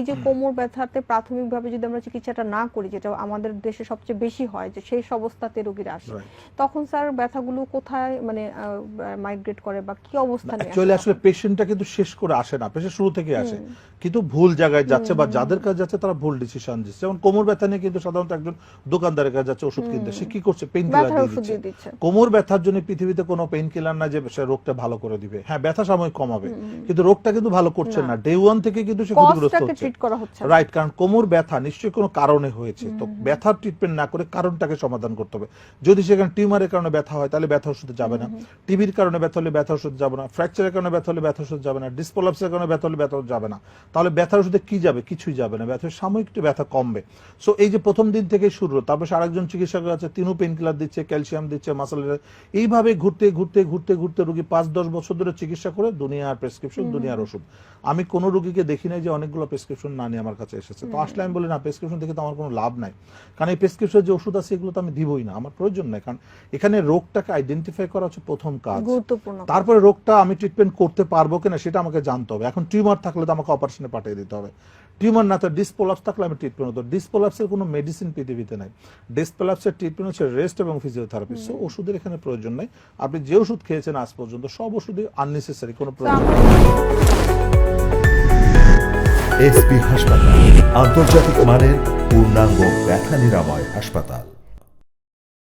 এই যে কোমর ব্যথাতে প্রাথমিকভাবে যদি আমরা চিকিৎসাটা না করি, যেটা আমাদের দেশে সবচেয়ে বেশি হয়, যে সেই অবস্থাতে রোগীরা আসে, তখন স্যার ব্যথাগুলো কোথায় মানে মাইগ্রেট করে বা কি অবস্থানে অ্যাকচুয়ালি আসলে পেশেন্টটা কিন্তু শেষ করে আসে না, পেশেন্ট শুরু থেকে আসে, কিন্তু ভুল জায়গায় যাচ্ছে বা যাদের কাছে যাচ্ছে তারা ভুল ডিসিশন দিচ্ছে। যেমন কোমর ব্যথা নিয়ে কিন্তু সাধারণত একজন দোকানদারের কাছে যাচ্ছে ওষুধ কিনতে, সে কি করছে, পেইন কিলার দিয়ে দিচ্ছে। কোমর ব্যথার জন্য পৃথিবীতে কোনো পেইন কিলার না যে সে রোগটা ভালো করে দিবে। হ্যাঁ, ব্যথা সাময়িক কমাবে, কিন্তু রোগটা কিন্তু ভালো করছে না। ডে ওয়ান থেকে কিন্তু সে ক্ষতিগ্রস্ত হচ্ছে। রাইট, কারণ কোমর ব্যথা নিশ্চয়ই কোনো কারণে হয়েছে, তো ব্যথার ট্রিটমেন্ট না করে কারণটাকে সমাধান করতে হবে। যদি সেখানে টিউমারের কারণে ব্যথা হয় তাহলে ব্যথা ওষুধে যাবে না, টিবির কারণে ব্যথা হলে ব্যথা ওষুধ যাবে না, ফ্র্যাকচারের কারণে ব্যথা হলে ব্যথা ওষুধ যাবে না, ডিসপোলাপসের কারণে ব্যথা হলে ব্যথা ওষুধ যাবে না। তাহলে ব্যথার ওষুধে কি যাবে? কিছুই যাবে না, ব্যথা সাময়িক একটু ব্যথা কমবে। সো এই যে প্রথম দিন থেকে শুরু, তারপর আরেকজন চিকিৎসক আছে, তিনিও পেইন কিলার দিচ্ছে, ক্যালসিয়াম দিচ্ছে, মাসেলের, এইভাবে ঘুরতে ঘুরতে ঘুরতে ঘুরতে রোগী 5-10 বছর ধরে চিকিৎসা করে দুনিয়ার প্রেসক্রিপশন, দুনিয়ার ওষুধ। আমি কোনো রোগীকে দেখি নাই যে অনেকগুলো প্রেসক্রিপশন না নিয়ে আমার কাছে এসেছে। তো আসলে আমি বলি না, প্রেসক্রিপশন দেখে তো আমার কোনো লাভ নাই, কারণ এই প্রেসক্রিপশন যে ওষুধ আছে এগুলো তো আমি দিবই না, আমার প্রয়োজন নাই। কারণ এখানে রোগটাকে আইডেন্টিফাই করা হচ্ছে প্রথম কাজ, তারপরে রোগটা আমি ট্রিটমেন্ট করতে পারবো কিনা সেটা আমাকে জানতে হবে। এখন টিউমার থাকলে তো আমাকে অপারেশনে পাঠিয়ে দিতে হবে, টিউমার না তো ডিসপোলাপস থাকলে আমি ট্রিটমেন্ট হতো। ডিসপোলাপসের কোনো মেডিসিন পৃথিবীতে নাই, ডিসপোলাপসের ট্রিটমেন্ট হচ্ছে রেস্ট এবং ফিজিওথেরাপি। সো ওষুধের এখানে প্রয়োজন নাই। আপনি যে ওষুধ খেয়েছেন আজ পর্যন্ত সব ওষুধই আননেসেসারি, কোনো প্রয়োজন নেই। এসপি হাসপাতাল, আন্তর্জাতিক মানের পূর্ণাঙ্গ ব্যথা নিরাময় হাসপাতাল।